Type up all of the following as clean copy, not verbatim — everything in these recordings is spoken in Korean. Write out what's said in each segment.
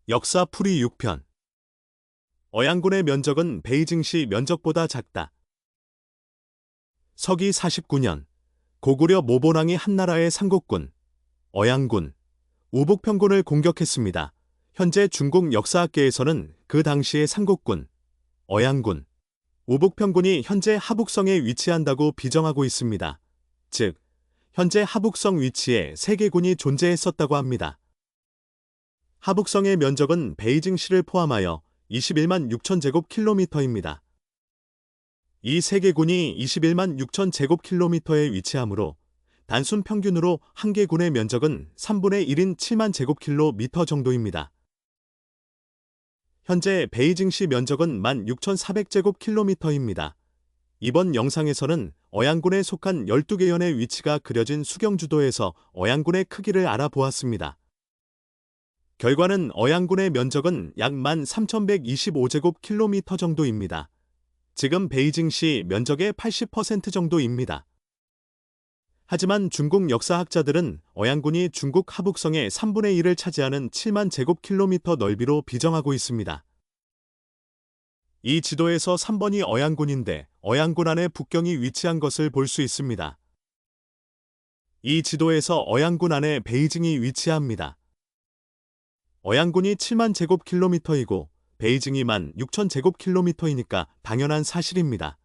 역사 풀이 6편. 어양군의 면적은 베이징시 면적보다 작다. 서기 49년, 고구려 모본왕이 한나라의 상국군, 어양군, 우북평군을 공격했습니다. 현재 중국 역사학계에서는 그 당시의 상국군, 어양군, 우북평군이 현재 하북성에 위치한다고 비정하고 있습니다. 즉, 현재 하북성 위치에 세 개군이 존재했었다고 합니다. 하북성의 면적은 베이징시를 포함하여 21만 6천 제곱킬로미터입니다. 이 세 개 군이 21만 6천 제곱킬로미터에 위치하므로 단순 평균으로 한 개 군의 면적은 3분의 1인 7만 제곱킬로미터 정도입니다. 현재 베이징시 면적은 16,400제곱킬로미터입니다. 이번 영상에서는 어양군에 속한 12개 현의 위치가 그려진 수경주도에서 어양군의 크기를 알아보았습니다. 결과는 어양군의 면적은 약 13,125제곱킬로미터 정도입니다. 지금 베이징시 면적의 80% 정도입니다. 하지만 중국 역사학자들은 어양군이 중국 하북성의 3분의 1을 차지하는 7만 제곱킬로미터 넓이로 비정하고 있습니다. 이 지도에서 3번이 어양군인데 어양군 안에 북경이 위치한 것을 볼 수 있습니다. 이 지도에서 어양군 안에 베이징이 위치합니다. 어양군이 7만 제곱킬로미터이고 베이징이 16,000제곱킬로미터이니까 당연한 사실입니다.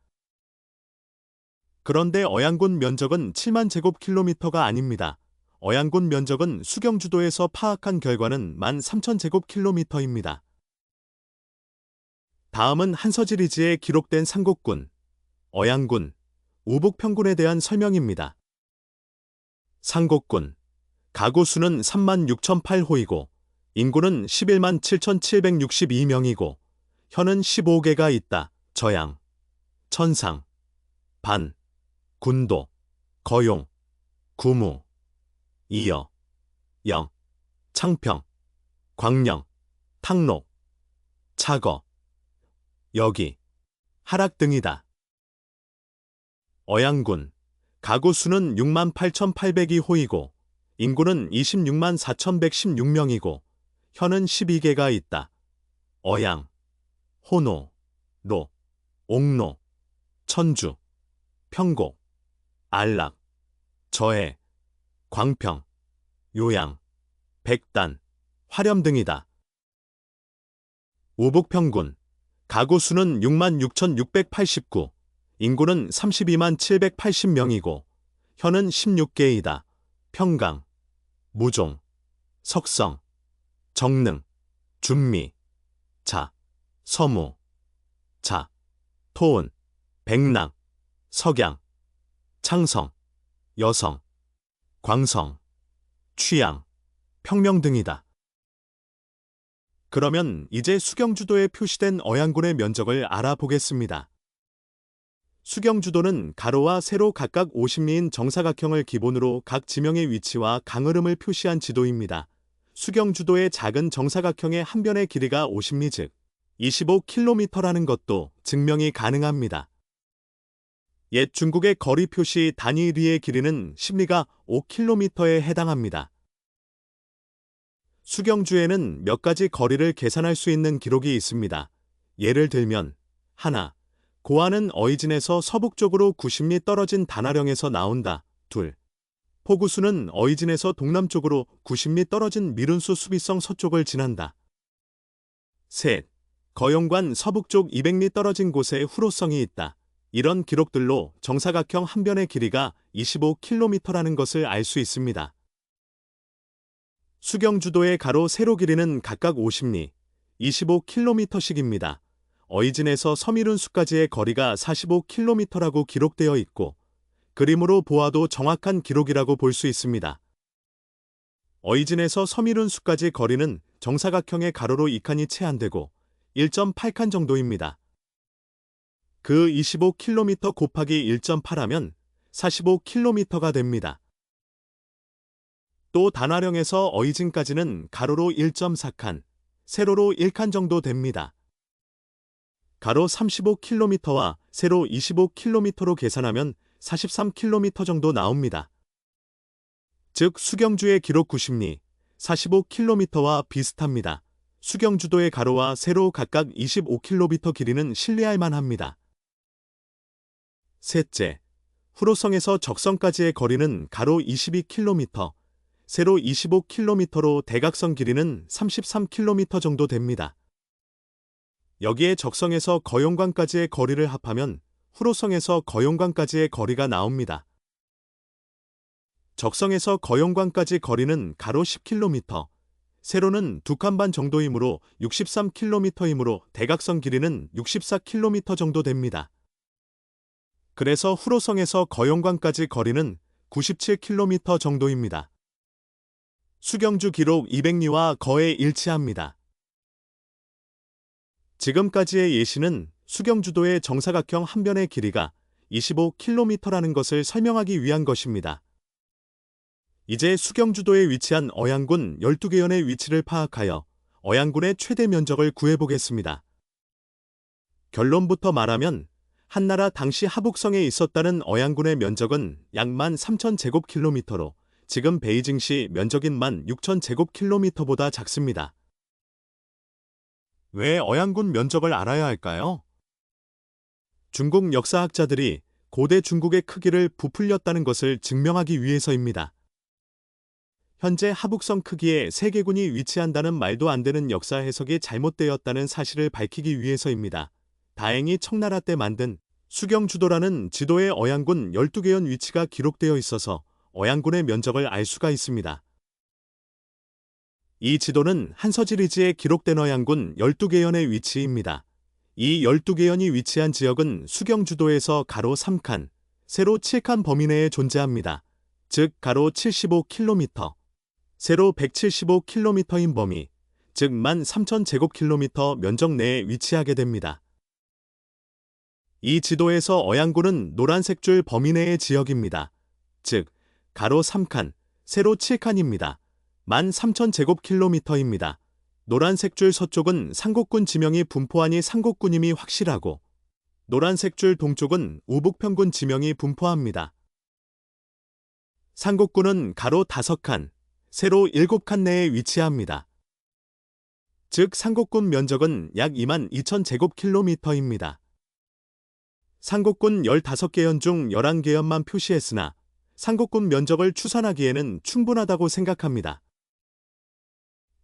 그런데 어양군 면적은 7만 제곱킬로미터가 아닙니다. 어양군 면적은 수경주도에서 파악한 결과는 13,000제곱킬로미터입니다. 다음은 한서지리지에 기록된 상국군, 어양군, 우북평군에 대한 설명입니다. 상국군, 가구 수는 36,008호이고 인구는 11만 7,762명이고 현은 15개가 있다. 저양, 천상, 반, 군도, 거용, 구무, 이여, 영, 창평, 광령, 탕록, 차거, 여기, 하락 등이다. 어양군, 가구 수는 6만 8,802호이고 인구는 26만 4,116명이고 현은 12개가 있다. 어양, 호노, 로, 옥로, 천주, 평곡, 안락, 저해, 광평, 요양, 백단, 화렴 등이다. 우북평군, 가구 수는 6만 6,689, 인구는 32만 780명이고 현은 16개이다. 평강, 무종, 석성, 정능, 준미, 자, 서무, 자, 토은, 백랑, 석양, 창성, 여성, 광성, 취양, 평명 등이다. 그러면 이제 수경주도에 표시된 어양군의 면적을 알아보겠습니다. 수경주도는 가로와 세로 각각 50미인 정사각형을 기본으로 각 지명의 위치와 강흐름을 표시한 지도입니다. 수경주도의 작은 정사각형의 한 변의 길이가 50미 즉 25km라는 것도 증명이 가능합니다. 옛 중국의 거리 표시 단위 리의 길이는 10리가 5km에 해당합니다. 수경주에는 몇 가지 거리를 계산할 수 있는 기록이 있습니다. 예를 들면 하나, 고안은 어이진에서 서북쪽으로 90리 떨어진 단화령에서 나온다. 둘, 포구수는 어이진에서 동남쪽으로 90리 떨어진 미룬수 수비성 서쪽을 지난다. 셋, 거용관 서북쪽 200리 떨어진 곳에 후로성이 있다. 이런 기록들로 정사각형 한 변의 길이가 25km라는 것을 알 수 있습니다. 수경주도의 가로 세로 길이는 각각 50리, 25km씩입니다. 어이진에서 서미룬수까지의 거리가 45km라고 기록되어 있고 그림으로 보아도 정확한 기록이라고 볼 수 있습니다. 어이진에서 서미룬수까지 거리는 정사각형의 가로로 2칸이 채 안 되고 1.8칸 정도입니다. 그 25km 곱하기 1.8하면 45km가 됩니다. 또 단화령에서 어이진까지는 가로로 1.4칸, 세로로 1칸 정도 됩니다. 가로 35km와 세로 25km로 계산하면 43km 정도 나옵니다. 즉 수경주의 기록 90리, 45km와 비슷합니다. 수경주도의 가로와 세로 각각 25km 길이는 신뢰할 만합니다. 셋째, 후로성에서 적성까지의 거리는 가로 22km, 세로 25km로 대각선 길이는 33km 정도 됩니다. 여기에 적성에서 거용관까지의 거리를 합하면 후로성에서 거용관까지의 거리가 나옵니다. 적성에서 거용관까지 거리는 가로 10km, 세로는 2칸 반 정도이므로 63km이므로 대각선 길이는 64km 정도 됩니다. 그래서 후로성에서 거용관까지 거리는 97km 정도입니다. 수경주 기록 200리와 거의 일치합니다. 지금까지의 예시는 수경주도의 정사각형 한 변의 길이가 25km라는 것을 설명하기 위한 것입니다. 이제 수경주도에 위치한 어양군 12개연의 위치를 파악하여 어양군의 최대 면적을 구해보겠습니다. 결론부터 말하면 한나라 당시 하북성에 있었다는 어양군의 면적은 약 13,000제곱킬로미터로 지금 베이징시 면적인 16,000제곱킬로미터보다 작습니다. 왜 어양군 면적을 알아야 할까요? 중국 역사학자들이 고대 중국의 크기를 부풀렸다는 것을 증명하기 위해서입니다. 현재 하북성 크기에 세계군이 위치한다는 말도 안 되는 역사 해석이 잘못되었다는 사실을 밝히기 위해서입니다. 다행히 청나라 때 만든 수경주도라는 지도에 어양군 12개연 위치가 기록되어 있어서 어양군의 면적을 알 수가 있습니다. 이 지도는 한서지리지에 기록된 어양군 12개연의 위치입니다. 이 12개연이 위치한 지역은 수경주도에서 가로 3칸, 세로 7칸 범위 내에 존재합니다. 즉 가로 75km, 세로 175km인 범위, 즉 13,000제곱킬로미터 면적 내에 위치하게 됩니다. 이 지도에서 어양군은 노란색 줄 범위 내의 지역입니다. 즉 가로 3칸, 세로 7칸입니다. 13,000제곱킬로미터입니다. 노란색 줄 서쪽은 상곡군 지명이 분포하니 상곡군임이 확실하고 노란색 줄 동쪽은 우북평군 지명이 분포합니다. 상곡군은 가로 5칸, 세로 7칸 내에 위치합니다. 즉 상곡군 면적은 약 22,000제곱킬로미터입니다. 상곡군 15개연 중 11개연만 표시했으나 상곡군 면적을 추산하기에는 충분하다고 생각합니다.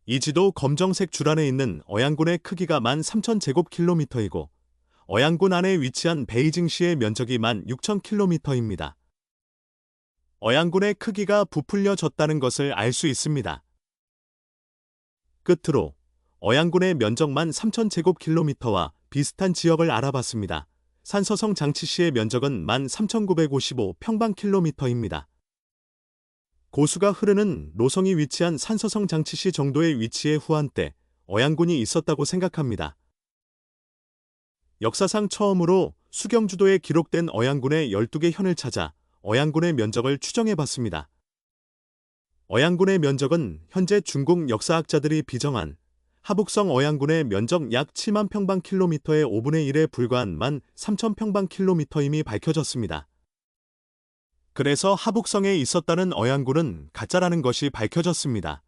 이 지도 검정색 줄 안에 있는 어양군의 크기가 13,000제곱킬로미터이고 어양군 안에 위치한 베이징시의 면적이 16,000km입니다. 어양군의 크기가 부풀려졌다는 것을 알 수 있습니다. 끝으로 어양군의 면적 13,000제곱킬로미터와 비슷한 지역을 알아봤습니다. 산서성 장치시의 면적은 13,955평방킬로미터입니다. 고수가 흐르는 노성이 위치한 산서성 장치시 정도의 위치에 후한때 어양군이 있었다고 생각합니다. 역사상 처음으로 수경주도에 기록된 어양군의 12개 현을 찾아 어양군의 면적을 추정해봤습니다. 어양군의 면적은 현재 중국 역사학자들이 비정한 하북성 어양군의 면적 약 7만 평방킬로미터의 5분의 1에 불과한 13,000평방킬로미터임이 밝혀졌습니다. 그래서 하북성에 있었다는 어양군은 가짜라는 것이 밝혀졌습니다.